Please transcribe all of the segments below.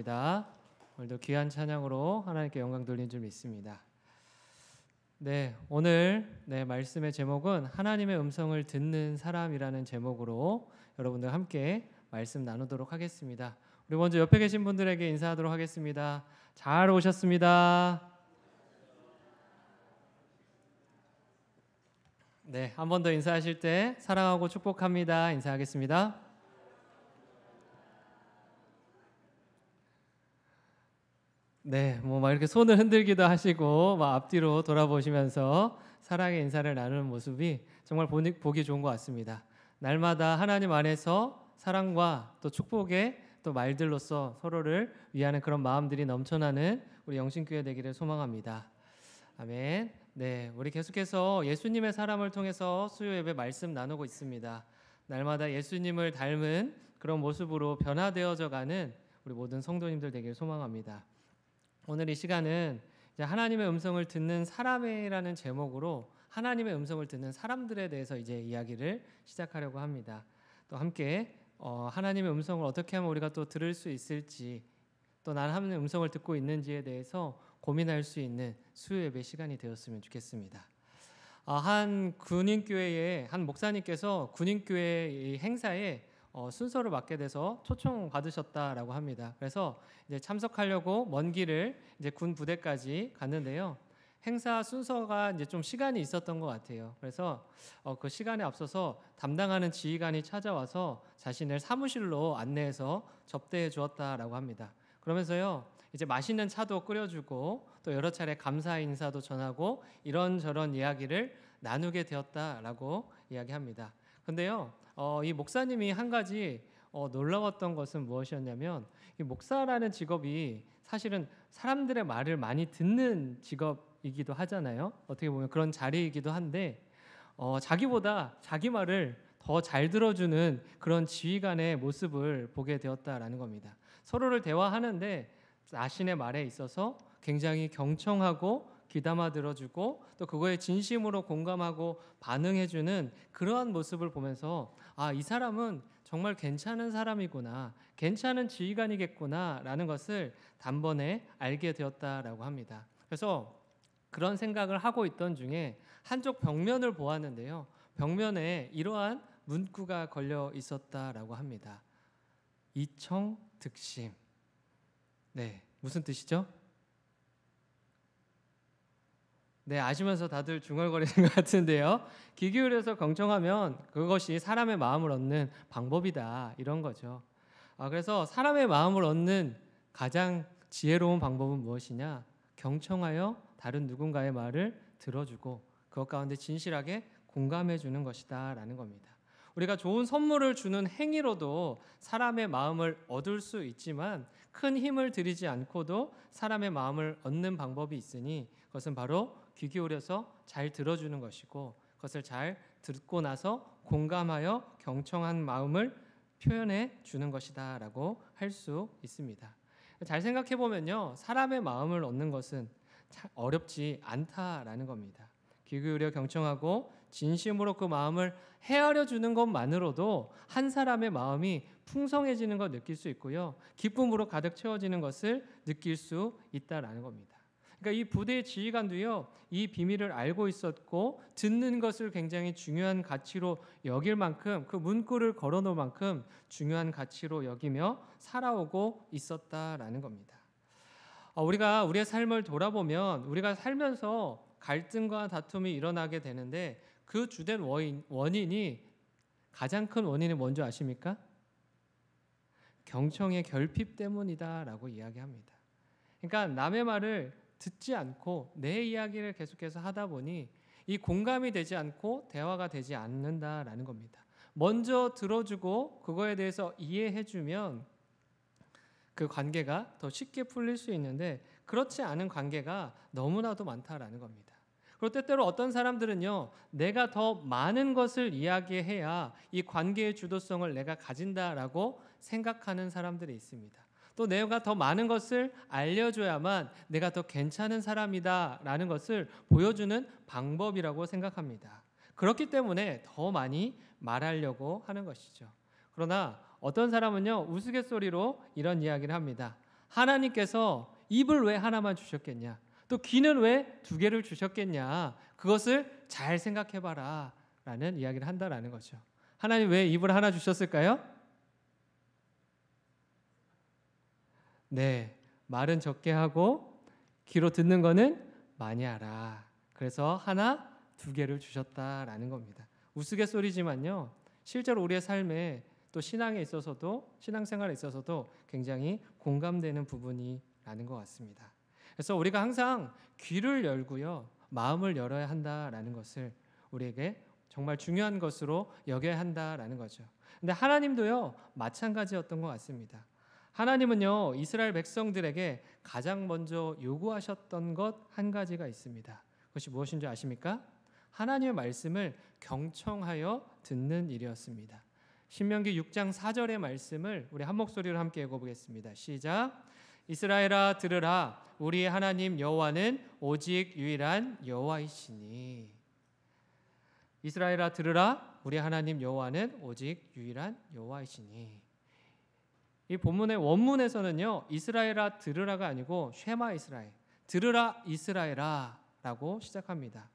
감사합니다. 오늘도 귀한 찬양으로 하나님께 영광 돌린 줄 믿습니다. 네, 오늘 말씀의 제목은 하나님의 음성을 듣는 사람이라는 제목으로 여러분들 함께 말씀 나누도록 하겠습니다. 우리 먼저 옆에 계신 분들에게 인사하도록 하겠습니다. 잘 오셨습니다. 네, 한 번 더 인사하실 때 사랑하고 축복합니다. 인사하겠습니다. 네, 막 이렇게 손을 흔들기도 하시고 막 앞뒤로 돌아보시면서 사랑의 인사를 나누는 모습이 정말 보기 좋은 것 같습니다. 날마다 하나님 안에서 사랑과 또 축복의 또 말들로서 서로를 위하는 그런 마음들이 넘쳐나는 우리 영신교회 되기를 소망합니다. 아멘. 네, 우리 계속해서 예수님의 사람을 통해서 수요 예배 말씀 나누고 있습니다. 날마다 예수님을 닮은 그런 모습으로 변화되어져 가는 우리 모든 성도님들 되기를 소망합니다. 오늘 이 시간은 이제 하나님의 음성을 듣는 사람이라는 제목으로 하나님의 음성을 듣는 사람들에 대해서 이제 이야기를 시작하려고 합니다. 또 함께 하나님의 음성을 어떻게 하면 우리가 또 들을 수 있을지, 또 난 하나님의 음성을 듣고 있는지에 대해서 고민할 수 있는 수요 예배 시간이 되었으면 좋겠습니다. 한 군인교회의 한 목사님께서 군인교회 행사에 순서를 맡게 돼서 초청 받으셨다라고 합니다. 그래서 이제 참석하려고 먼 길을 이제 군 부대까지 갔는데요. 행사 순서가 이제 좀 시간이 있었던 것 같아요. 그래서 그 시간에 앞서서 담당하는 지휘관이 찾아와서 자신을 사무실로 안내해서 접대해 주었다라고 합니다. 그러면서요, 이제 맛있는 차도 끓여주고 또 여러 차례 감사 인사도 전하고 이런저런 이야기를 나누게 되었다라고 이야기합니다. 근데요, 이 목사님이 한 가지 놀라웠던 것은 무엇이었냐면, 이 목사라는 직업이 사실은 사람들의 말을 많이 듣는 직업이기도 하잖아요. 어떻게 보면 그런 자리이기도 한데 자기보다 자기 말을 더 잘 들어주는 그런 지휘관의 모습을 보게 되었다라는 겁니다. 서로를 대화하는데 자신의 말에 있어서 굉장히 경청하고 귀담아 들어주고 또 그거에 진심으로 공감하고 반응해주는 그러한 모습을 보면서 이 사람은 정말 괜찮은 사람이구나, 괜찮은 지휘관이겠구나 라는 것을 단번에 알게 되었다라고 합니다. 그래서 그런 생각을 하고 있던 중에 한쪽 벽면을 보았는데요, 벽면에 이러한 문구가 걸려 있었다라고 합니다. 이청득심. 네, 무슨 뜻이죠? 네, 아시면서 다들 중얼거리는 것 같은데요. 귀 기울여서 경청하면 그것이 사람의 마음을 얻는 방법이다, 이런 거죠. 그래서 사람의 마음을 얻는 가장 지혜로운 방법은 무엇이냐? 경청하여 다른 누군가의 말을 들어주고 그것 가운데 진실하게 공감해 주는 것이다 라는 겁니다. 우리가 좋은 선물을 주는 행위로도 사람의 마음을 얻을 수 있지만 큰 힘을 들이지 않고도 사람의 마음을 얻는 방법이 있으니 그것은 바로 귀 기울여서 잘 들어주는 것이고, 그것을 잘 듣고 나서 공감하여 경청한 마음을 표현해 주는 것이다 라고 할 수 있습니다. 잘 생각해 보면요, 사람의 마음을 얻는 것은 어렵지 않다라는 겁니다. 귀 기울여 경청하고 진심으로 그 마음을 헤아려 주는 것만으로도 한 사람의 마음이 풍성해지는 걸 느낄 수 있고요, 기쁨으로 가득 채워지는 것을 느낄 수 있다라는 겁니다. 그러니까 이 부대의 지휘관도요, 이 비밀을 알고 있었고 듣는 것을 굉장히 중요한 가치로 여길 만큼, 그 문구를 걸어놓을 만큼 중요한 가치로 여기며 살아오고 있었다라는 겁니다. 우리가 우리의 삶을 돌아보면 우리가 살면서 갈등과 다툼이 일어나게 되는데 그 주된 원인이, 가장 큰 원인이 뭔지 아십니까? 경청의 결핍 때문이다라고 이야기합니다. 그러니까 남의 말을 듣지 않고 내 이야기를 계속해서 하다 보니 이 공감이 되지 않고 대화가 되지 않는다라는 겁니다. 먼저 들어주고 그거에 대해서 이해해주면 그 관계가 더 쉽게 풀릴 수 있는데 그렇지 않은 관계가 너무나도 많다라는 겁니다. 그리고 때때로 어떤 사람들은요, 내가 더 많은 것을 이야기해야 이 관계의 주도성을 내가 가진다라고 생각하는 사람들이 있습니다. 또 내가 더 많은 것을 알려줘야만 내가 더 괜찮은 사람이다라는 것을 보여주는 방법이라고 생각합니다. 그렇기 때문에 더 많이 말하려고 하는 것이죠. 그러나 어떤 사람은요, 우스갯소리로 이런 이야기를 합니다. 하나님께서 입을 왜 하나만 주셨겠냐? 또 귀는 왜 두 개를 주셨겠냐? 그것을 잘 생각해봐라 라는 이야기를 한다라는 거죠. 하나님 왜 입을 하나 주셨을까요? 네, 말은 적게 하고 귀로 듣는 거는 많이 하라. 그래서 하나, 두 개를 주셨다라는 겁니다. 우스갯소리지만요, 실제로 우리의 삶에 또 신앙에 있어서도, 신앙생활에 있어서도 굉장히 공감되는 부분이라는 것 같습니다. 그래서 우리가 항상 귀를 열고요, 마음을 열어야 한다라는 것을 우리에게 정말 중요한 것으로 여겨야 한다라는 거죠. 근데 하나님도요, 마찬가지였던 것 같습니다. 하나님은요, 이스라엘 백성들에게 가장 먼저 요구하셨던 것 한 가지가 있습니다. 그것이 무엇인 줄 아십니까? 하나님의 말씀을 경청하여 듣는 일이었습니다. 신명기 6장 4절의 말씀을 우리 한 목소리로 함께 읽어보겠습니다. 시작. 이스라엘아 들으라, 우리의 하나님 여호와는 오직 유일한 여호와이시니. 이스라엘아 들으라, 우리 하나님 여호와는 오직 유일한 여호와이시니. 이 본문의 원문에서는요, 이스라엘아 들으라가 아니고 쉐마 이스라엘, 들으라 이스라엘아 라고 시작합니다.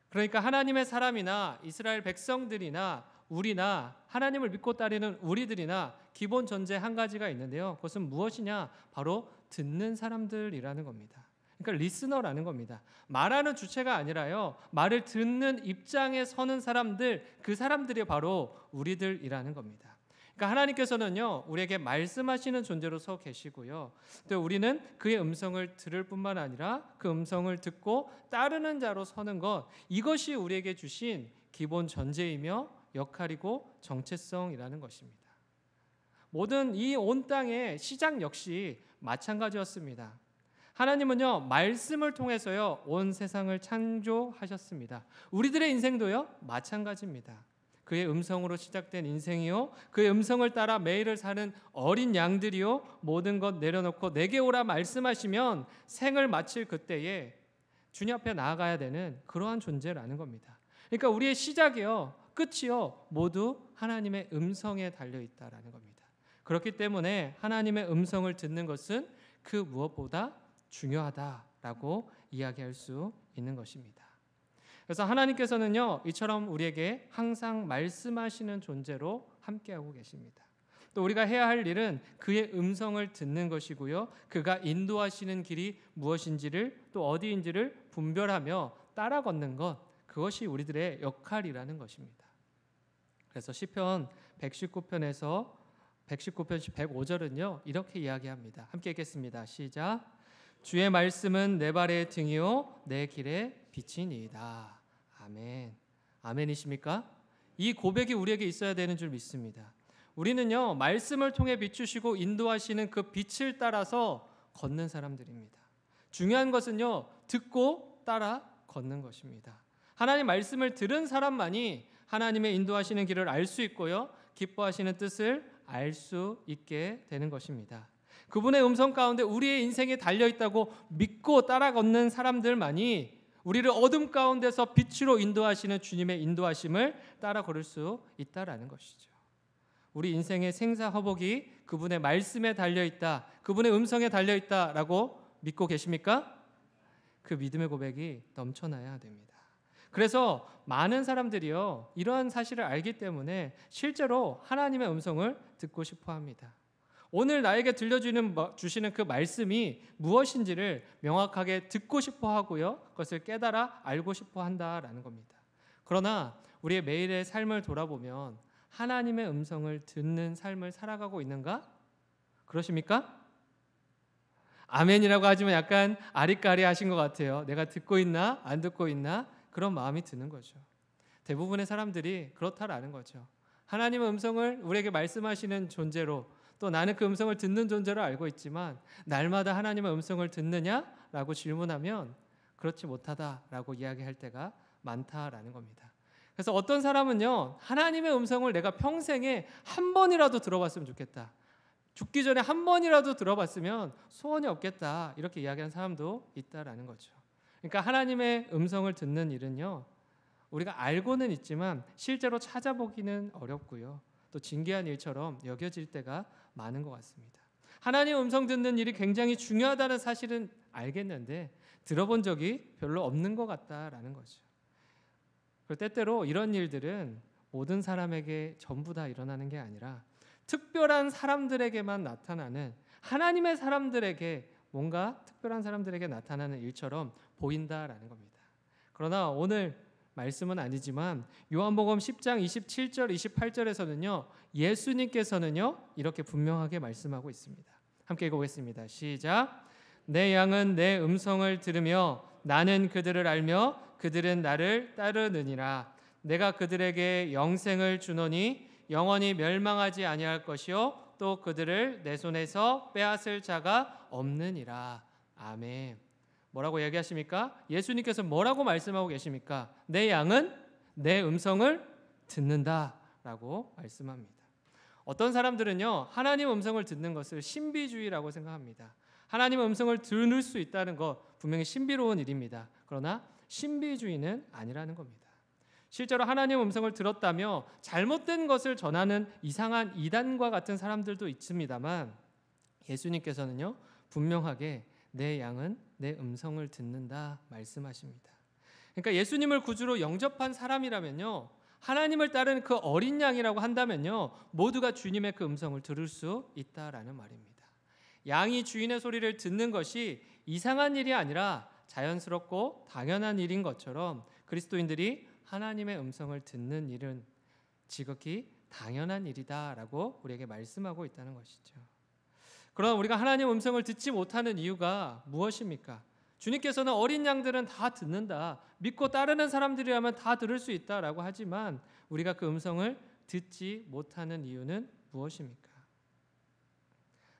그러니까 하나님의 사람이나 이스라엘 백성들이나 우리나 하나님을 믿고 따르는 우리들이나 기본 전제 한 가지가 있는데요, 그것은 무엇이냐? 바로 듣는 사람들이라는 겁니다. 그러니까 리스너라는 겁니다. 말하는 주체가 아니라요, 말을 듣는 입장에 서는 사람들, 그 사람들이 바로 우리들이라는 겁니다. 그러니까 하나님께서는요, 우리에게 말씀하시는 존재로 서 계시고요, 또 우리는 그의 음성을 들을 뿐만 아니라 그 음성을 듣고 따르는 자로 서는 것, 이것이 우리에게 주신 기본 전제이며 역할이고 정체성이라는 것입니다. 모든 이 온 땅의 시작 역시 마찬가지였습니다. 하나님은요, 말씀을 통해서요, 온 세상을 창조하셨습니다. 우리들의 인생도요, 마찬가지입니다. 그의 음성으로 시작된 인생이요, 그의 음성을 따라 매일을 사는 어린 양들이요, 모든 것 내려놓고 내게 오라 말씀하시면 생을 마칠 그때에 주님 앞에 나아가야 되는 그러한 존재라는 겁니다. 그러니까 우리의 시작이요, 끝이요, 모두 하나님의 음성에 달려있다라는 겁니다. 그렇기 때문에 하나님의 음성을 듣는 것은 그 무엇보다 중요하다라고 이야기할 수 있는 것입니다. 그래서 하나님께서는요, 이처럼 우리에게 항상 말씀하시는 존재로 함께하고 계십니다. 또 우리가 해야 할 일은 그의 음성을 듣는 것이고요, 그가 인도하시는 길이 무엇인지를, 또 어디인지를 분별하며 따라 걷는 것, 그것이 우리들의 역할이라는 것입니다. 그래서 시편 119편에서 119편 105절은요, 이렇게 이야기합니다. 함께 읽겠습니다. 시작. 주의 말씀은 내 발의 등이요 내 길의 빛이니이다. 아멘. 아멘이십니까? 이 고백이 우리에게 있어야 되는 줄 믿습니다. 우리는요, 말씀을 통해 비추시고 인도하시는 그 빛을 따라서 걷는 사람들입니다. 중요한 것은요, 듣고 따라 걷는 것입니다. 하나님 말씀을 들은 사람만이 하나님의 인도하시는 길을 알 수 있고요, 기뻐하시는 뜻을 알 수 있게 되는 것입니다. 그분의 음성 가운데 우리의 인생이 달려있다고 믿고 따라 걷는 사람들만이 우리를 어둠 가운데서 빛으로 인도하시는 주님의 인도하심을 따라 걸을 수 있다라는 것이죠. 우리 인생의 생사화복이 그분의 말씀에 달려있다, 그분의 음성에 달려있다라고 믿고 계십니까? 그 믿음의 고백이 넘쳐나야 됩니다. 그래서 많은 사람들이요, 이러한 사실을 알기 때문에 실제로 하나님의 음성을 듣고 싶어 합니다. 오늘 나에게 들려주시는 그 말씀이 무엇인지를 명확하게 듣고 싶어 하고요, 그것을 깨달아 알고 싶어 한다라는 겁니다. 그러나 우리의 매일의 삶을 돌아보면 하나님의 음성을 듣는 삶을 살아가고 있는가? 그러십니까? 아멘이라고 하지만 약간 아리까리하신 것 같아요. 내가 듣고 있나 안 듣고 있나 그런 마음이 드는 거죠. 대부분의 사람들이 그렇다라는 거죠. 하나님의 음성을 우리에게 말씀하시는 존재로, 또 나는 그 음성을 듣는 존재로 알고 있지만 날마다 하나님의 음성을 듣느냐라고 질문하면 그렇지 못하다라고 이야기할 때가 많다라는 겁니다. 그래서 어떤 사람은요, 하나님의 음성을 내가 평생에 한 번이라도 들어봤으면 좋겠다, 죽기 전에 한 번이라도 들어봤으면 소원이 없겠다, 이렇게 이야기하는 사람도 있다라는 거죠. 그러니까 하나님의 음성을 듣는 일은요, 우리가 알고는 있지만 실제로 찾아보기는 어렵고요, 또 진귀한 일처럼 여겨질 때가 많은 것 같습니다. 하나님 음성 듣는 일이 굉장히 중요하다는 사실은 알겠는데 들어본 적이 별로 없는 것 같다라는 거죠. 그리고 때때로 이런 일들은 모든 사람에게 전부 다 일어나는 게 아니라 특별한 사람들에게만 나타나는, 하나님의 사람들에게, 뭔가 특별한 사람들에게 나타나는 일처럼 보인다라는 겁니다. 그러나 오늘 말씀은 아니지만 요한복음 10장 27절 28절에서는요 예수님께서는요 이렇게 분명하게 말씀하고 있습니다. 함께 읽어보겠습니다. 시작. 내 양은 내 음성을 들으며 나는 그들을 알며 그들은 나를 따르느니라. 내가 그들에게 영생을 주노니 영원히 멸망하지 아니할 것이요 또 그들을 내 손에서 빼앗을 자가 없느니라. 아멘. 뭐라고 얘기하십니까? 예수님께서 뭐라고 말씀하고 계십니까? 내 양은 내 음성을 듣는다라고 말씀합니다. 어떤 사람들은요 하나님 음성을 듣는 것을 신비주의라고 생각합니다. 하나님 음성을 들을 수 있다는 것 분명히 신비로운 일입니다. 그러나 신비주의는 아니라는 겁니다. 실제로 하나님 음성을 들었다며 잘못된 것을 전하는 이상한 이단과 같은 사람들도 있습니다만 예수님께서는요 분명하게 내 양은 내 음성을 듣는다 말씀하십니다. 그러니까 예수님을 구주로 영접한 사람이라면요 하나님을 따르는 그 어린 양이라고 한다면요 모두가 주님의 그 음성을 들을 수 있다라는 말입니다. 양이 주인의 소리를 듣는 것이 이상한 일이 아니라 자연스럽고 당연한 일인 것처럼 그리스도인들이 하나님의 음성을 듣는 일은 지극히 당연한 일이다라고 우리에게 말씀하고 있다는 것이죠. 그러나 우리가 하나님 음성을 듣지 못하는 이유가 무엇입니까? 주님께서는 어린 양들은 다 듣는다, 믿고 따르는 사람들이라면 다 들을 수 있다라고 하지만 우리가 그 음성을 듣지 못하는 이유는 무엇입니까?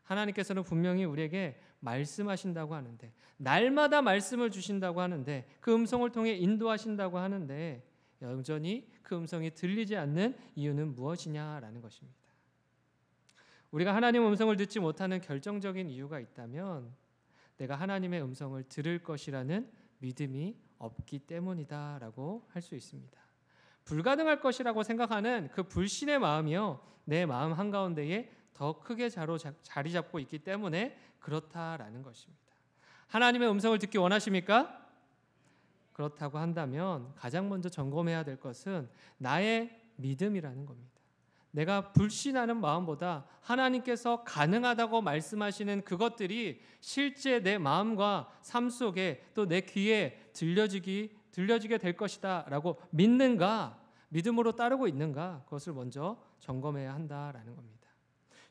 하나님께서는 분명히 우리에게 말씀하신다고 하는데, 날마다 말씀을 주신다고 하는데, 그 음성을 통해 인도하신다고 하는데 여전히 그 음성이 들리지 않는 이유는 무엇이냐라는 것입니다. 우리가 하나님 음성을 듣지 못하는 결정적인 이유가 있다면 내가 하나님의 음성을 들을 것이라는 믿음이 없기 때문이다라고 할 수 있습니다. 불가능할 것이라고 생각하는 그 불신의 마음이요 내 마음 한가운데에 더 크게 자리 잡고 있기 때문에 그렇다라는 것입니다. 하나님의 음성을 듣기 원하십니까? 그렇다고 한다면 가장 먼저 점검해야 될 것은 나의 믿음이라는 겁니다. 내가 불신하는 마음보다 하나님께서 가능하다고 말씀하시는 그것들이 실제 내 마음과 삶 속에 또 내 귀에 들려지게 될 것이다 라고 믿는가, 믿음으로 따르고 있는가, 그것을 먼저 점검해야 한다라는 겁니다.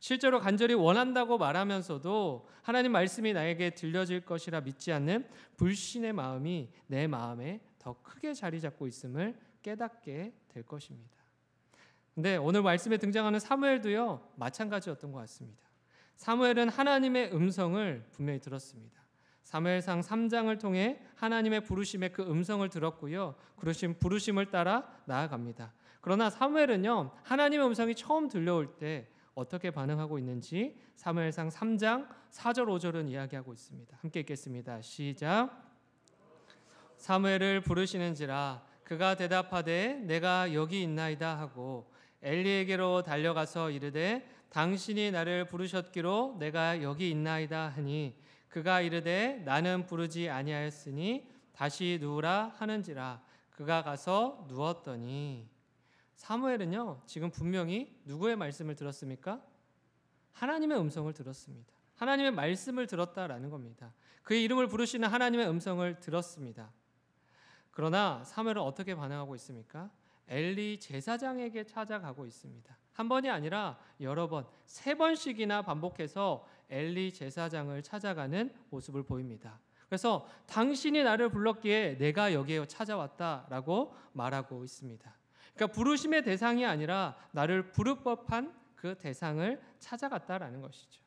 실제로 간절히 원한다고 말하면서도 하나님 말씀이 나에게 들려질 것이라 믿지 않는 불신의 마음이 내 마음에 더 크게 자리 잡고 있음을 깨닫게 될 것입니다. 근데 오늘 말씀에 등장하는 사무엘도요 마찬가지였던 것 같습니다. 사무엘은 하나님의 음성을 분명히 들었습니다. 사무엘상 3장을 통해 하나님의 부르심의 그 음성을 들었고요, 부르심을 따라 나아갑니다. 그러나 사무엘은요 하나님의 음성이 처음 들려올 때 어떻게 반응하고 있는지 사무엘상 3장 4절 5절은 이야기하고 있습니다. 함께 읽겠습니다. 시작. 사무엘을 부르시는지라 그가 대답하되 내가 여기 있나이다 하고 엘리에게로 달려가서 이르되 당신이 나를 부르셨기로 내가 여기 있나이다 하니 그가 이르되 나는 부르지 아니하였으니 다시 누우라 하는지라 그가 가서 누웠더니. 사무엘은요 지금 분명히 누구의 말씀을 들었습니까? 하나님의 음성을 들었습니다. 하나님의 말씀을 들었다라는 겁니다. 그의 이름을 부르시는 하나님의 음성을 들었습니다. 그러나 사무엘은 어떻게 반응하고 있습니까? 엘리 제사장에게 찾아가고 있습니다. 한 번이 아니라 여러 번, 3번씩이나 반복해서 엘리 제사장을 찾아가는 모습을 보입니다. 그래서 당신이 나를 불렀기에 내가 여기에 찾아왔다라고 말하고 있습니다. 그러니까 부르심의 대상이 아니라 나를 부를 법한 그 대상을 찾아갔다라는 것이죠.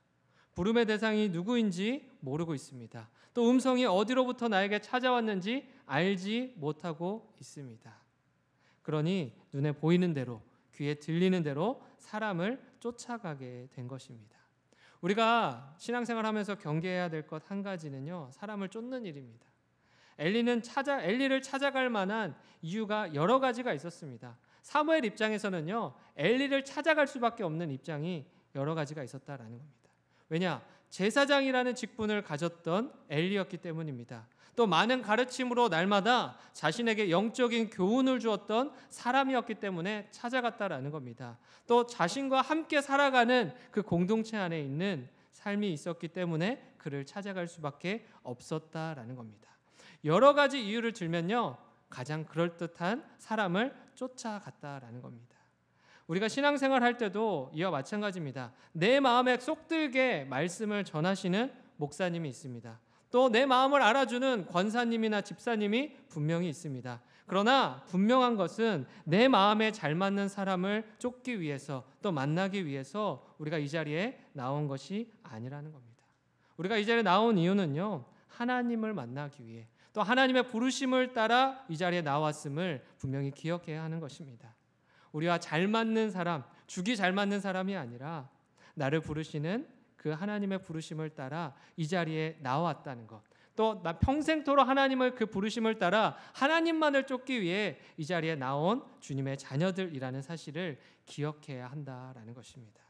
부름의 대상이 누구인지 모르고 있습니다. 또 음성이 어디로부터 나에게 찾아왔는지 알지 못하고 있습니다. 그러니 눈에 보이는 대로, 귀에 들리는 대로 사람을 쫓아가게 된 것입니다. 우리가 신앙생활 하면서 경계해야 될 것 한 가지는요, 사람을 쫓는 일입니다. 엘리를 찾아갈 만한 이유가 여러 가지가 있었습니다. 사무엘 입장에서는요, 엘리를 찾아갈 수밖에 없는 입장이 여러 가지가 있었다라는 겁니다. 왜냐? 제사장이라는 직분을 가졌던 엘리였기 때문입니다. 또 많은 가르침으로 날마다 자신에게 영적인 교훈을 주었던 사람이었기 때문에 찾아갔다라는 겁니다. 또 자신과 함께 살아가는 그 공동체 안에 있는 삶이 있었기 때문에 그를 찾아갈 수밖에 없었다라는 겁니다. 여러 가지 이유를 들면요, 가장 그럴듯한 사람을 쫓아갔다라는 겁니다. 우리가 신앙생활 할 때도 이와 마찬가지입니다. 내 마음에 쏙 들게 말씀을 전하시는 목사님이 있습니다. 또 내 마음을 알아주는 권사님이나 집사님이 분명히 있습니다. 그러나 분명한 것은 내 마음에 잘 맞는 사람을 쫓기 위해서 또 만나기 위해서 우리가 이 자리에 나온 것이 아니라는 겁니다. 우리가 이 자리에 나온 이유는요, 하나님을 만나기 위해 또 하나님의 부르심을 따라 이 자리에 나왔음을 분명히 기억해야 하는 것입니다. 우리와 잘 맞는 사람, 죽이 잘 맞는 사람이 아니라 나를 부르시는 그 하나님의 부르심을 따라 이 자리에 나왔다는 것, 또 나 평생토록 하나님을 그 부르심을 따라 하나님만을 쫓기 위해 이 자리에 나온 주님의 자녀들이라는 사실을 기억해야 한다라는 것입니다.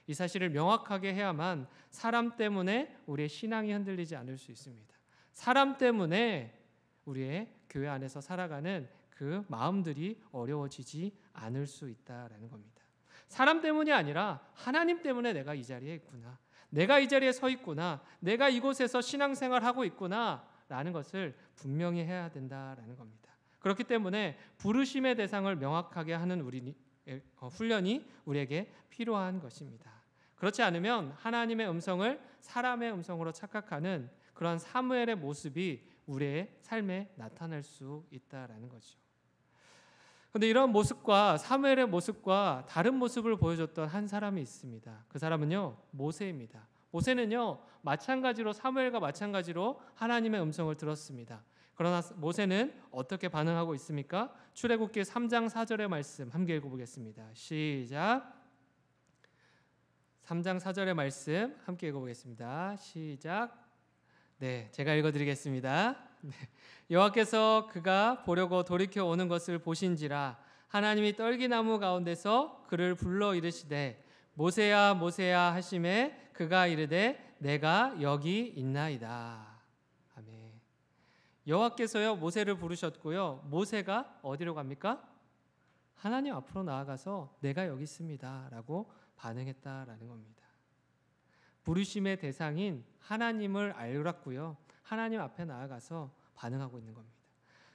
이 사실을 명확하게 해야만 사람 때문에 우리의 신앙이 흔들리지 않을 수 있습니다. 사람 때문에 우리의 교회 안에서 살아가는 그 마음들이 어려워지지 않을 수 있다라는 겁니다. 사람 때문이 아니라 하나님 때문에 내가 이 자리에 있구나, 내가 이 자리에 서 있구나, 내가 이곳에서 신앙생활하고 있구나 라는 것을 분명히 해야 된다라는 겁니다. 그렇기 때문에 부르심의 대상을 명확하게 하는 훈련이 우리에게 필요한 것입니다. 그렇지 않으면 하나님의 음성을 사람의 음성으로 착각하는 그런 사무엘의 모습이 우리의 삶에 나타날 수 있다라는 거죠. 그런데 이런 모습과 사무엘의 모습과 다른 모습을 보여줬던 한 사람이 있습니다. 그 사람은요, 모세입니다. 모세는요, 마찬가지로 사무엘과 마찬가지로 하나님의 음성을 들었습니다. 그러나 모세는 어떻게 반응하고 있습니까? 출애굽기 3장 4절의 말씀 함께 읽어보겠습니다. 시작. 3장 4절의 말씀 함께 읽어보겠습니다. 시작. 네, 제가 읽어드리겠습니다. 네. 여호와께서 그가 보려고 돌이켜 오는 것을 보신지라 하나님이 떨기나무 가운데서 그를 불러 이르시되 모세야 모세야 하시매 그가 이르되 내가 여기 있나이다. 아멘. 여호와께서요 모세를 부르셨고요, 모세가 어디로 갑니까? 하나님 앞으로 나아가서 내가 여기 있습니다 라고 반응했다라는 겁니다. 부르심의 대상인 하나님을 알았고요, 하나님 앞에 나아가서 반응하고 있는 겁니다.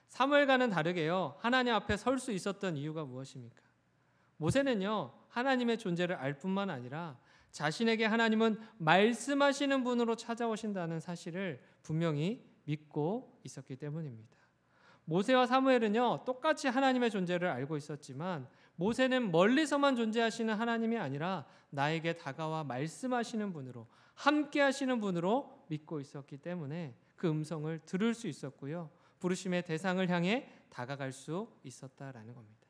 사무엘과는 다르게요, 하나님 앞에 설 수 있었던 이유가 무엇입니까? 모세는요, 하나님의 존재를 알 뿐만 아니라 자신에게 하나님은 말씀하시는 분으로 찾아오신다는 사실을 분명히 믿고 있었기 때문입니다. 모세와 사무엘은요, 똑같이 하나님의 존재를 알고 있었지만 모세는 멀리서만 존재하시는 하나님이 아니라 나에게 다가와 말씀하시는 분으로, 함께 하시는 분으로 믿고 있었기 때문에 그 음성을 들을 수 있었고요, 부르심의 대상을 향해 다가갈 수 있었다라는 겁니다.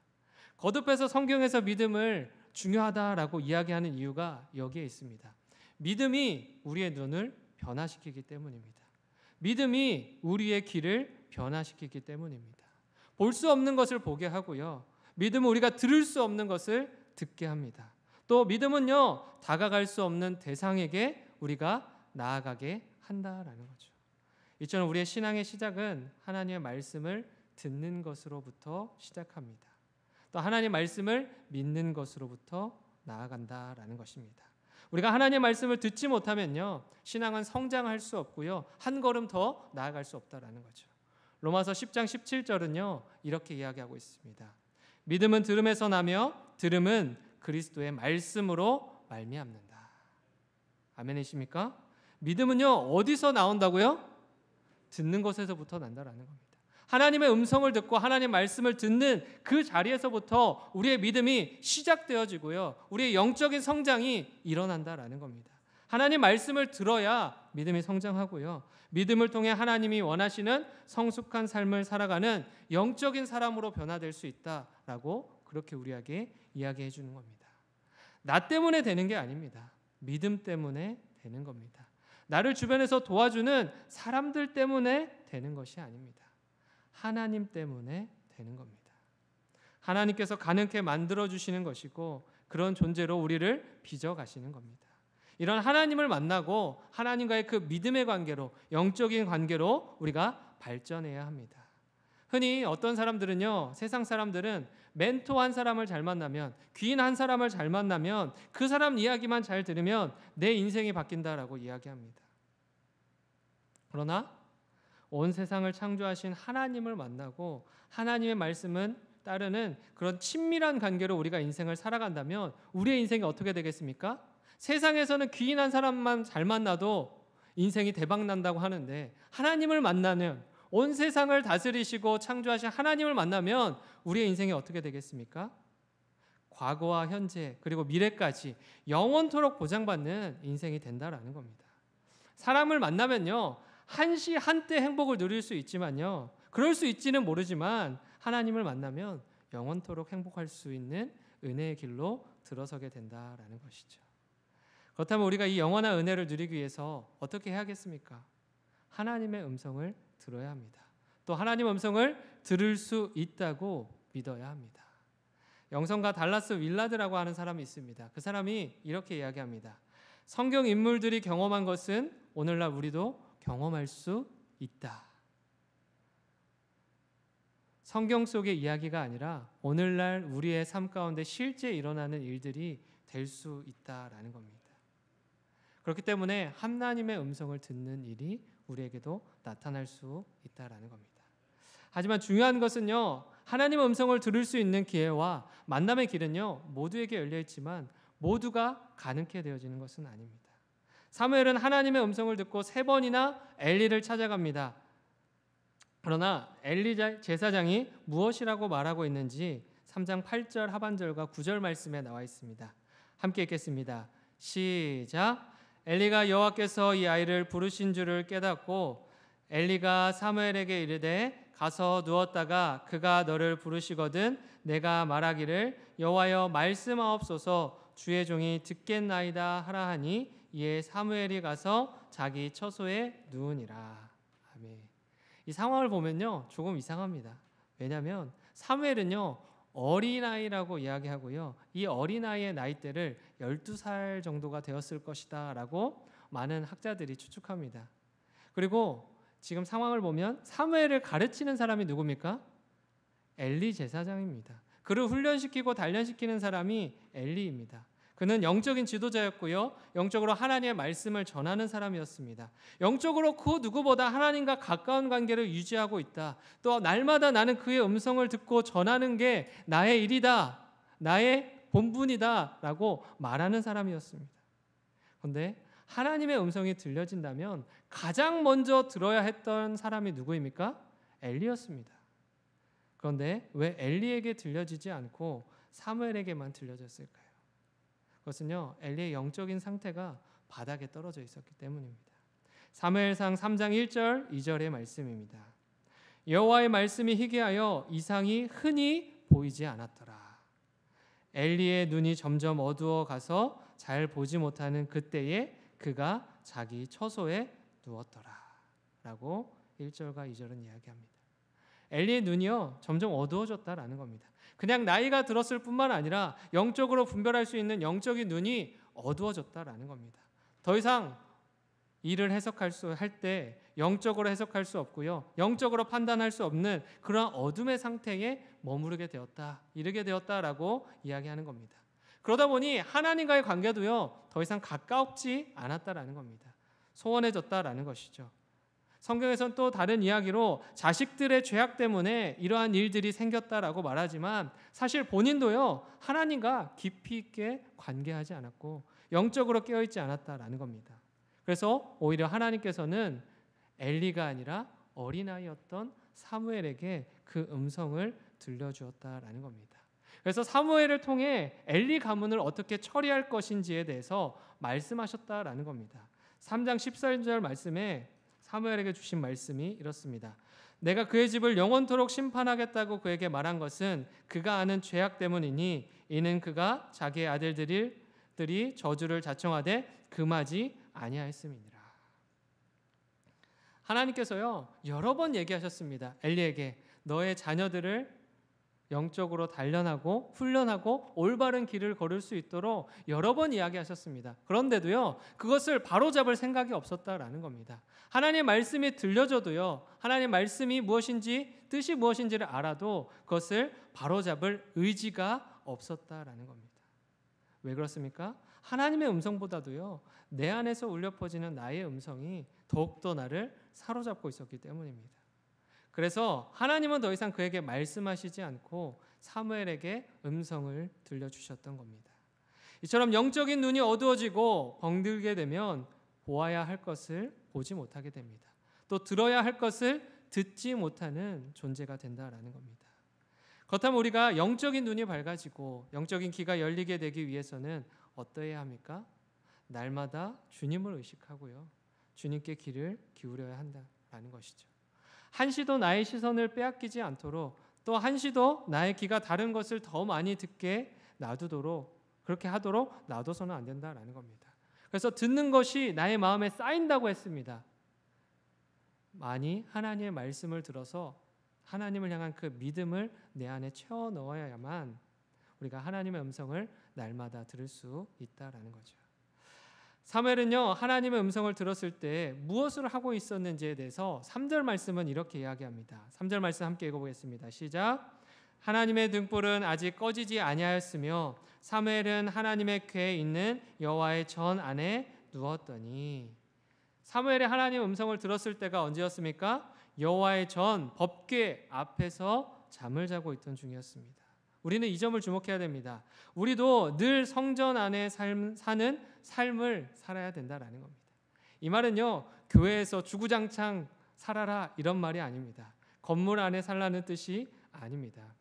거듭해서 성경에서 믿음을 중요하다라고 이야기하는 이유가 여기에 있습니다. 믿음이 우리의 눈을 변화시키기 때문입니다. 믿음이 우리의 길을 변화시키기 때문입니다. 볼 수 없는 것을 보게 하고요, 믿음은 우리가 들을 수 없는 것을 듣게 합니다. 또 믿음은요, 다가갈 수 없는 대상에게 우리가 나아가게 한다라는 거죠. 이처럼 우리의 신앙의 시작은 하나님의 말씀을 듣는 것으로부터 시작합니다. 또 하나님의 말씀을 믿는 것으로부터 나아간다라는 것입니다. 우리가 하나님의 말씀을 듣지 못하면요, 신앙은 성장할 수 없고요, 한 걸음 더 나아갈 수 없다라는 거죠. 로마서 10장 17절은요 이렇게 이야기하고 있습니다. 믿음은 들음에서 나며 들음은 그리스도의 말씀으로 말미암는다. 아멘이십니까? 믿음은요 어디서 나온다고요? 듣는 것에서부터 난다라는 겁니다. 하나님의 음성을 듣고 하나님의 말씀을 듣는 그 자리에서부터 우리의 믿음이 시작되어지고요, 우리의 영적인 성장이 일어난다라는 겁니다. 하나님 말씀을 들어야 믿음이 성장하고요, 믿음을 통해 하나님이 원하시는 성숙한 삶을 살아가는 영적인 사람으로 변화될 수 있다라고 그렇게 우리에게 이야기해 주는 겁니다. 나 때문에 되는 게 아닙니다. 믿음 때문에 되는 겁니다. 나를 주변에서 도와주는 사람들 때문에 되는 것이 아닙니다. 하나님 때문에 되는 겁니다. 하나님께서 가능케 만들어주시는 것이고 그런 존재로 우리를 빚어가시는 겁니다. 이런 하나님을 만나고 하나님과의 그 믿음의 관계로, 영적인 관계로 우리가 발전해야 합니다. 흔히 어떤 사람들은요, 세상 사람들은 멘토 한 사람을 잘 만나면, 귀인 한 사람을 잘 만나면, 그 사람 이야기만 잘 들으면 내 인생이 바뀐다라고 이야기합니다. 그러나 온 세상을 창조하신 하나님을 만나고 하나님의 말씀은 따르는 그런 친밀한 관계로 우리가 인생을 살아간다면 우리의 인생이 어떻게 되겠습니까? 세상에서는 귀인 한 사람만 잘 만나도 인생이 대박 난다고 하는데, 하나님을 만나는, 온 세상을 다스리시고 창조하신 하나님을 만나면 우리의 인생이 어떻게 되겠습니까? 과거와 현재 그리고 미래까지 영원토록 보장받는 인생이 된다라는 겁니다. 사람을 만나면요, 한시 한때 행복을 누릴 수 있지만요, 그럴 수 있지는 모르지만 하나님을 만나면 영원토록 행복할 수 있는 은혜의 길로 들어서게 된다라는 것이죠. 그렇다면 우리가 이 영원한 은혜를 누리기 위해서 어떻게 해야겠습니까? 하나님의 음성을 들어야 합니다. 또 하나님의 음성을 들을 수 있다고 믿어야 합니다. 영성가 달라스 윌라드라고 하는 사람이 있습니다. 그 사람이 이렇게 이야기합니다. 성경 인물들이 경험한 것은 오늘날 우리도 경험할 수 있다. 성경 속의 이야기가 아니라 오늘날 우리의 삶 가운데 실제 일어나는 일들이 될 수 있다라는 겁니다. 그렇기 때문에 하나님의 음성을 듣는 일이 우리에게도 나타날 수 있다라는 겁니다. 하지만 중요한 것은요, 하나님의 음성을 들을 수 있는 기회와 만남의 길은요, 모두에게 열려 있지만 모두가 가능케 되어지는 것은 아닙니다. 사무엘은 하나님의 음성을 듣고 3번이나 엘리를 찾아갑니다. 그러나 엘리 제사장이 무엇이라고 말하고 있는지 3장 8절 하반절과 9절 말씀에 나와 있습니다. 함께 읽겠습니다. 시작. 엘리가 여호와께서 이 아이를 부르신 줄을 깨닫고 엘리가 사무엘에게 이르되 가서 누웠다가 그가 너를 부르시거든 내가 말하기를 여호와여 말씀하옵소서 주의 종이 듣겠나이다 하라 하니 이에 사무엘이 가서 자기 처소에 누우니라. 아멘. 이 상황을 보면요, 조금 이상합니다. 왜냐하면 사무엘은요, 어린아이라고 이야기하고요, 이 어린아이의 나이대를 12살 정도가 되었을 것이다 라고 많은 학자들이 추측합니다. 그리고 지금 상황을 보면 사무엘을 가르치는 사람이 누굽니까? 엘리 제사장입니다. 그를 훈련시키고 단련시키는 사람이 엘리입니다. 그는 영적인 지도자였고요, 영적으로 하나님의 말씀을 전하는 사람이었습니다. 영적으로 그 누구보다 하나님과 가까운 관계를 유지하고 있다. 또 날마다 나는 그의 음성을 듣고 전하는 게 나의 일이다, 나의 본분이다 라고 말하는 사람이었습니다. 그런데 하나님의 음성이 들려진다면 가장 먼저 들어야 했던 사람이 누구입니까? 엘리였습니다. 그런데 왜 엘리에게 들려지지 않고 사무엘에게만 들려졌을까요? 그것은요, 엘리의 영적인 상태가 바닥에 떨어져 있었기 때문입니다. 사무엘상 3장 1절 2절의 말씀입니다. 여호와의 말씀이 희귀하여 이상이 흔히 보이지 않았더라. 엘리의 눈이 점점 어두워 가서 잘 보지 못하는 그때에 그가 자기 처소에 누웠더라 라고 1절과 2절은 이야기합니다. 엘리의 눈이요, 점점 어두워졌다라는 겁니다. 그냥 나이가 들었을 뿐만 아니라 영적으로 분별할 수 있는 영적인 눈이 어두워졌다라는 겁니다. 더 이상 일을 할 때 영적으로 해석할 수 없고요, 영적으로 판단할 수 없는 그런 어둠의 상태에 머무르게 되었다, 이르게 되었다라고 이야기하는 겁니다. 그러다 보니 하나님과의 관계도요, 더 이상 가깝지 않았다라는 겁니다. 소원해졌다라는 것이죠. 성경에서는 또 다른 이야기로 자식들의 죄악 때문에 이러한 일들이 생겼다라고 말하지만 사실 본인도요, 하나님과 깊이 있게 관계하지 않았고 영적으로 깨어있지 않았다라는 겁니다. 그래서 오히려 하나님께서는 엘리가 아니라 어린아이였던 사무엘에게 그 음성을 들려주었다라는 겁니다. 그래서 사무엘을 통해 엘리 가문을 어떻게 처리할 것인지에 대해서 말씀하셨다라는 겁니다. 3장 14절 말씀에 사무엘에게 주신 말씀이 이렇습니다. 내가 그의 집을 영원토록 심판하겠다고 그에게 말한 것은 그가 아는 죄악 때문이니 이는 그가 자기의 아들들이 저주를 자청하되 금하지 아니하였음이니라. 하나님께서요, 여러 번 얘기하셨습니다. 엘리에게 너의 자녀들을 영적으로 단련하고 훈련하고 올바른 길을 걸을 수 있도록 여러 번 이야기하셨습니다. 그런데도요, 그것을 바로잡을 생각이 없었다라는 겁니다. 하나님의 말씀이 들려줘도요, 하나님의 말씀이 무엇인지, 뜻이 무엇인지를 알아도 그것을 바로잡을 의지가 없었다라는 겁니다. 왜 그렇습니까? 하나님의 음성보다도요, 내 안에서 울려 퍼지는 나의 음성이 더욱더 나를 사로잡고 있었기 때문입니다. 그래서 하나님은 더 이상 그에게 말씀하시지 않고 사무엘에게 음성을 들려주셨던 겁니다. 이처럼 영적인 눈이 어두워지고 병들게 되면 보아야 할 것을 보지 못하게 됩니다. 또 들어야 할 것을 듣지 못하는 존재가 된다라는 겁니다. 그렇다면 우리가 영적인 눈이 밝아지고 영적인 귀가 열리게 되기 위해서는 어떠해야 합니까? 날마다 주님을 의식하고요, 주님께 귀를 기울여야 한다라는 것이죠. 한시도 나의 시선을 빼앗기지 않도록, 또 한시도 나의 귀가 다른 것을 더 많이 듣게 놔두도록, 그렇게 하도록 놔둬서는 안 된다라는 겁니다. 그래서 듣는 것이 나의 마음에 쌓인다고 했습니다. 많이 하나님의 말씀을 들어서 하나님을 향한 그 믿음을 내 안에 채워 넣어야만 우리가 하나님의 음성을 날마다 들을 수 있다라는 거죠. 사무엘은요, 하나님의 음성을 들었을 때 무엇을 하고 있었는지에 대해서 3절 말씀은 이렇게 이야기합니다. 3절 말씀 함께 읽어보겠습니다. 시작. 하나님의 등불은 아직 꺼지지 아니하였으며 사무엘은 하나님의 궤에 있는 여호와의 전 안에 누웠더니. 사무엘이 하나님의 음성을 들었을 때가 언제였습니까? 여호와의 전 법궤 앞에서 잠을 자고 있던 중이었습니다. 우리는 이 점을 주목해야 됩니다. 우리도 늘 성전 안에 사는 삶을 살아야 된다라는 겁니다. 이 말은요, 교회에서 주구장창 살아라 이런 말이 아닙니다. 건물 안에 살라는 뜻이 아닙니다.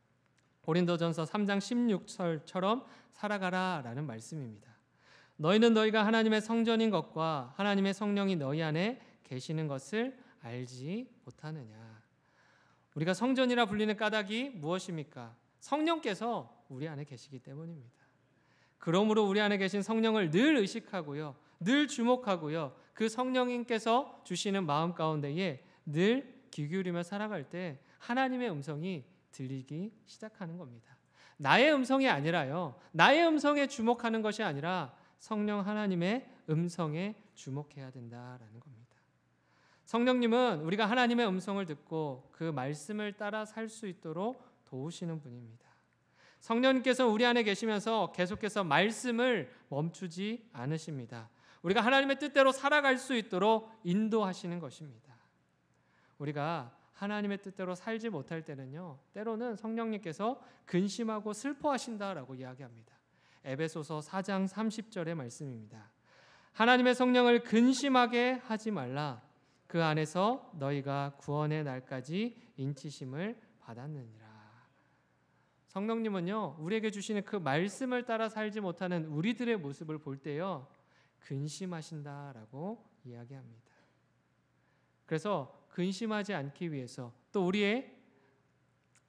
고린도전서 3장 16절처럼 살아가라라는 말씀입니다. 너희는 너희가 하나님의 성전인 것과 하나님의 성령이 너희 안에 계시는 것을 알지 못하느냐. 우리가 성전이라 불리는 까닭이 무엇입니까? 성령께서 우리 안에 계시기 때문입니다. 그러므로 우리 안에 계신 성령을 늘 의식하고요, 늘 주목하고요, 그 성령님께서 주시는 마음 가운데에 늘 귀 기울이며 살아갈 때 하나님의 음성이 들리기 시작하는 겁니다. 나의 음성이 아니라요, 나의 음성에 주목하는 것이 아니라 성령 하나님의 음성에 주목해야 된다라는 겁니다. 성령님은 우리가 하나님의 음성을 듣고 그 말씀을 따라 살 수 있도록 도우시는 분입니다. 성령님께서 우리 안에 계시면서 계속해서 말씀을 멈추지 않으십니다. 우리가 하나님의 뜻대로 살아갈 수 있도록 인도하시는 것입니다. 우리가 하나님의 뜻대로 살지 못할 때는요, 때로는 성령님께서 근심하고 슬퍼하신다라고 이야기합니다. 에베소서 4장 30절의 말씀입니다. 하나님의 성령을 근심하게 하지 말라. 그 안에서 너희가 구원의 날까지 인치심을 받았느니라. 성령님은요, 우리에게 주시는 그 말씀을 따라 살지 못하는 우리들의 모습을 볼 때요, 근심하신다라고 이야기합니다. 그래서 근심하지 않기 위해서, 또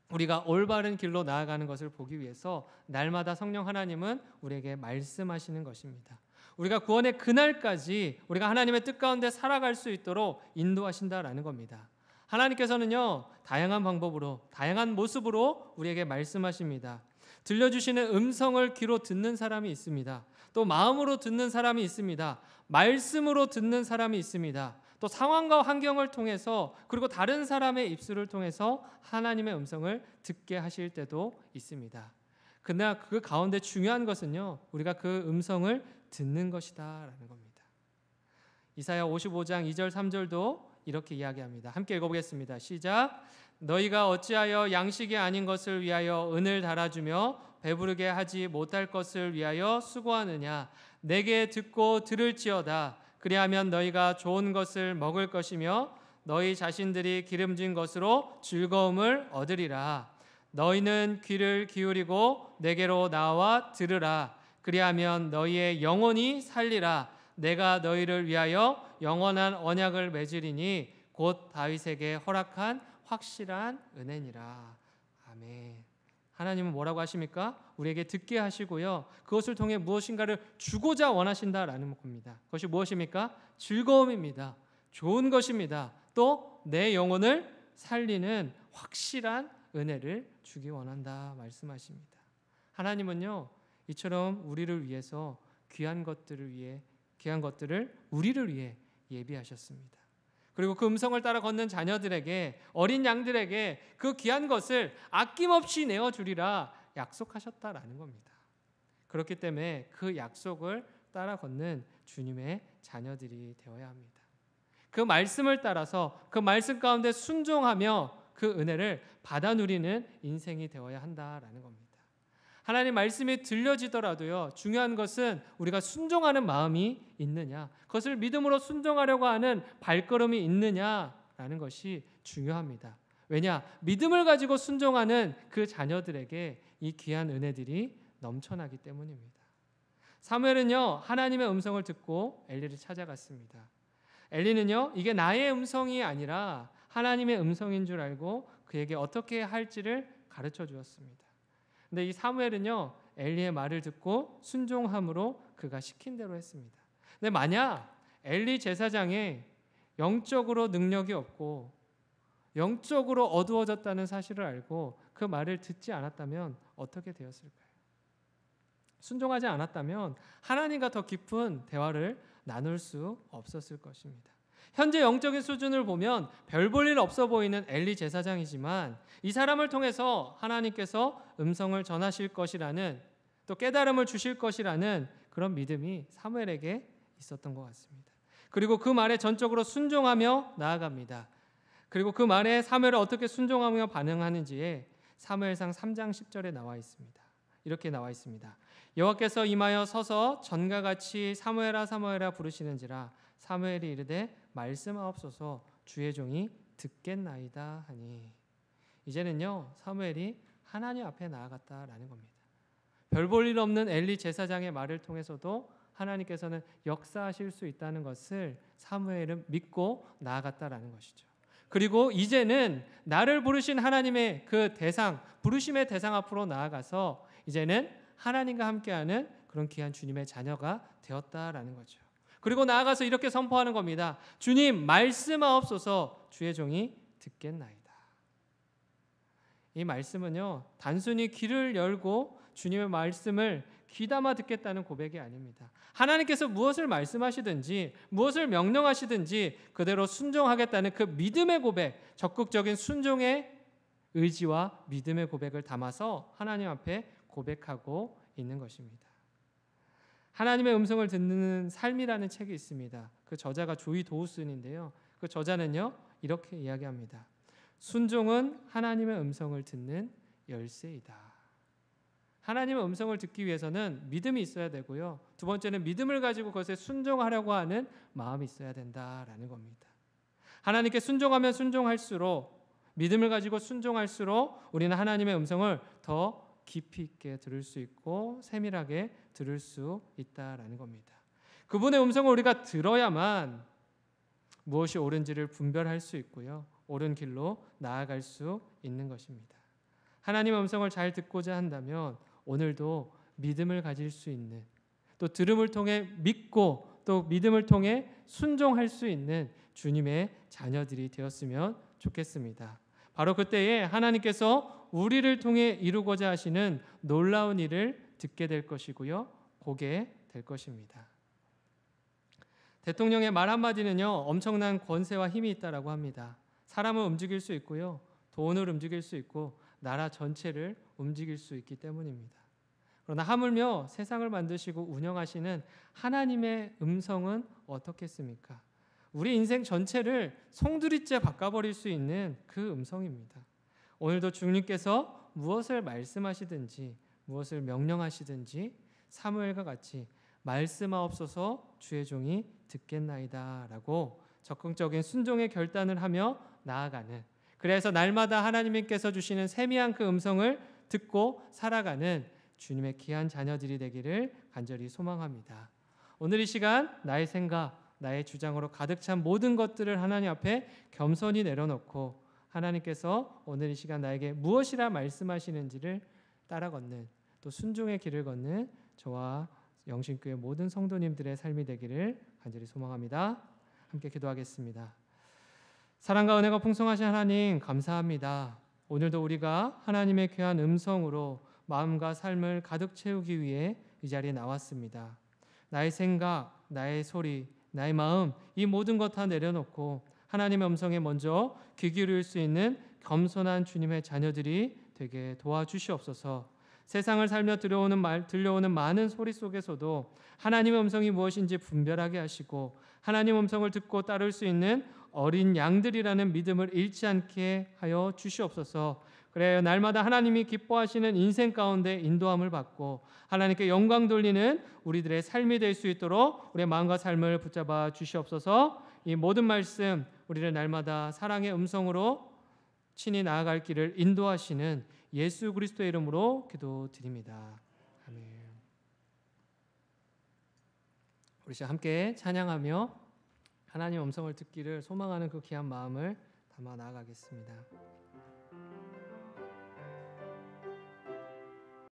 우리가 올바른 길로 나아가는 것을 보기 위해서 날마다 성령 하나님은 우리에게 말씀하시는 것입니다. 우리가 구원의 그날까지 우리가 하나님의 뜻 가운데 살아갈 수 있도록 인도하신다라는 겁니다. 하나님께서는요, 다양한 방법으로, 다양한 모습으로 우리에게 말씀하십니다. 들려주시는 음성을 귀로 듣는 사람이 있습니다. 또 마음으로 듣는 사람이 있습니다. 말씀으로 듣는 사람이 있습니다. 또 상황과 환경을 통해서, 그리고 다른 사람의 입술을 통해서 하나님의 음성을 듣게 하실 때도 있습니다. 그러나 그 가운데 중요한 것은요, 우리가 그 음성을 듣는 것이다라는 겁니다. 이사야 55장 2절 3절도 이렇게 이야기합니다. 함께 읽어보겠습니다. 시작. 너희가 어찌하여 양식이 아닌 것을 위하여 은을 달아주며 배부르게 하지 못할 것을 위하여 수고하느냐. 내게 듣고 들을지어다. 그리하면 너희가 좋은 것을 먹을 것이며 너희 자신들이 기름진 것으로 즐거움을 얻으리라. 너희는 귀를 기울이고 내게로 나와 들으라. 그리하면 너희의 영혼이 살리라. 내가 너희를 위하여 영원한 언약을 맺으리니 곧 다윗에게 허락한 확실한 은혜니라. 아멘. 하나님은 뭐라고 하십니까? 우리에게 듣게 하시고요, 그것을 통해 무엇인가를 주고자 원하신다라는 겁니다. 그것이 무엇입니까? 즐거움입니다. 좋은 것입니다. 또 내 영혼을 살리는 확실한 은혜를 주기 원한다 말씀하십니다. 하나님은요, 이처럼 우리를 위해서 귀한 것들을 우리를 위해 예비하셨습니다. 그리고 그 음성을 따라 걷는 자녀들에게, 어린 양들에게 그 귀한 것을 아낌없이 내어주리라 약속하셨다라는 겁니다. 그렇기 때문에 그 약속을 따라 걷는 주님의 자녀들이 되어야 합니다. 그 말씀을 따라서 그 말씀 가운데 순종하며 그 은혜를 받아 누리는 인생이 되어야 한다라는 겁니다. 하나님 말씀이 들려지더라도요, 중요한 것은 우리가 순종하는 마음이 있느냐, 그것을 믿음으로 순종하려고 하는 발걸음이 있느냐라는 것이 중요합니다. 왜냐? 믿음을 가지고 순종하는 그 자녀들에게 이 귀한 은혜들이 넘쳐나기 때문입니다. 사무엘은요, 하나님의 음성을 듣고 엘리를 찾아갔습니다. 엘리는요, 이게 나의 음성이 아니라 하나님의 음성인 줄 알고 그에게 어떻게 할지를 가르쳐 주었습니다. 근데 이 사무엘은요, 엘리의 말을 듣고 순종함으로 그가 시킨 대로 했습니다. 근데 만약 엘리 제사장에 영적으로 능력이 없고 영적으로 어두워졌다는 사실을 알고 그 말을 듣지 않았다면 어떻게 되었을까요? 순종하지 않았다면 하나님과 더 깊은 대화를 나눌 수 없었을 것입니다. 현재 영적인 수준을 보면 별 볼 일 없어 보이는 엘리 제사장이지만 이 사람을 통해서 하나님께서 음성을 전하실 것이라는, 또 깨달음을 주실 것이라는 그런 믿음이 사무엘에게 있었던 것 같습니다. 그리고 그 말에 전적으로 순종하며 나아갑니다. 그리고 그 말에 사무엘은 어떻게 순종하며 반응하는지에 사무엘상 3장 10절에 나와 있습니다. 이렇게 나와 있습니다. 여호와께서 임하여 서서 전과 같이 사무엘아 사무엘아 부르시는지라 사무엘이 이르되 말씀하옵소서 주의 종이 듣겠나이다 하니. 이제는요, 사무엘이 하나님 앞에 나아갔다라는 겁니다. 별 볼 일 없는 엘리 제사장의 말을 통해서도 하나님께서는 역사하실 수 있다는 것을 사무엘은 믿고 나아갔다라는 것이죠. 그리고 이제는 나를 부르신 하나님의 그 대상, 부르심의 대상 앞으로 나아가서 이제는 하나님과 함께하는 그런 귀한 주님의 자녀가 되었다라는 거죠. 그리고 나아가서 이렇게 선포하는 겁니다. 주님 말씀하옵소서 주의 종이 듣겠나이다. 이 말씀은요, 단순히 귀를 열고 주님의 말씀을 귀담아 듣겠다는 고백이 아닙니다. 하나님께서 무엇을 말씀하시든지 무엇을 명령하시든지 그대로 순종하겠다는 그 믿음의 고백, 적극적인 순종의 의지와 믿음의 고백을 담아서 하나님 앞에 고백하고 있는 것입니다. 하나님의 음성을 듣는 삶이라는 책이 있습니다. 그 저자가 조이 도우슨인데요. 그 저자는요, 이렇게 이야기합니다. 순종은 하나님의 음성을 듣는 열쇠이다. 하나님의 음성을 듣기 위해서는 믿음이 있어야 되고요. 두 번째는 믿음을 가지고 그것에 순종하려고 하는 마음이 있어야 된다라는 겁니다. 하나님께 순종하면 순종할수록, 믿음을 가지고 순종할수록 우리는 하나님의 음성을 더 깊이 있게 들을 수 있고 세밀하게 들을 수 있다라는 겁니다. 그분의 음성을 우리가 들어야만 무엇이 옳은지를 분별할 수 있고요, 옳은 길로 나아갈 수 있는 것입니다. 하나님의 음성을 잘 듣고자 한다면 오늘도 믿음을 가질 수 있는, 또 들음을 통해 믿고 또 믿음을 통해 순종할 수 있는 주님의 자녀들이 되었으면 좋겠습니다. 바로 그때에 하나님께서 우리를 통해 이루고자 하시는 놀라운 일을 듣게 될 것이고요, 보게 될 것입니다. 대통령의 말 한마디는요, 엄청난 권세와 힘이 있다라고 합니다. 사람을 움직일 수 있고요, 돈을 움직일 수 있고 나라 전체를 움직일 수 있기 때문입니다. 그러나 하물며 세상을 만드시고 운영하시는 하나님의 음성은 어떻겠습니까? 우리 인생 전체를 송두리째 바꿔버릴 수 있는 그 음성입니다. 오늘도 주님께서 무엇을 말씀하시든지 무엇을 명령하시든지 사무엘과 같이 말씀하옵소서 주의 종이 듣겠나이다 라고 적극적인 순종의 결단을 하며 나아가는, 그래서 날마다 하나님께서 주시는 세미한 그 음성을 듣고 살아가는 주님의 귀한 자녀들이 되기를 간절히 소망합니다. 오늘 이 시간 나의 생각, 나의 주장으로 가득 찬 모든 것들을 하나님 앞에 겸손히 내려놓고 하나님께서 오늘 이 시간 나에게 무엇이라 말씀하시는지를 따라 걷는, 또 순종의 길을 걷는 저와 영신교회 모든 성도님들의 삶이 되기를 간절히 소망합니다. 함께 기도하겠습니다. 사랑과 은혜가 풍성하신 하나님 감사합니다. 오늘도 우리가 하나님의 귀한 음성으로 마음과 삶을 가득 채우기 위해 이 자리에 나왔습니다. 나의 생각, 나의 소리, 나의 마음, 이 모든 것 다 내려놓고 하나님의 음성에 먼저 귀 기울일 수 있는 겸손한 주님의 자녀들이 되게 도와주시옵소서. 세상을 살며 들려오는 많은 소리 속에서도 하나님의 음성이 무엇인지 분별하게 하시고 하나님의 음성을 듣고 따를 수 있는 어린 양들이라는 믿음을 잃지 않게 하여 주시옵소서. 그래요, 날마다 하나님이 기뻐하시는 인생 가운데 인도함을 받고 하나님께 영광 돌리는 우리들의 삶이 될 수 있도록 우리의 마음과 삶을 붙잡아 주시옵소서. 이 모든 말씀 우리를 날마다 사랑의 음성으로 친히 나아갈 길을 인도하시는 예수 그리스도의 이름으로 기도드립니다. 아멘. 우리 시간 함께 찬양하며 하나님 음성을 듣기를 소망하는 그 귀한 마음을 담아 나아가겠습니다.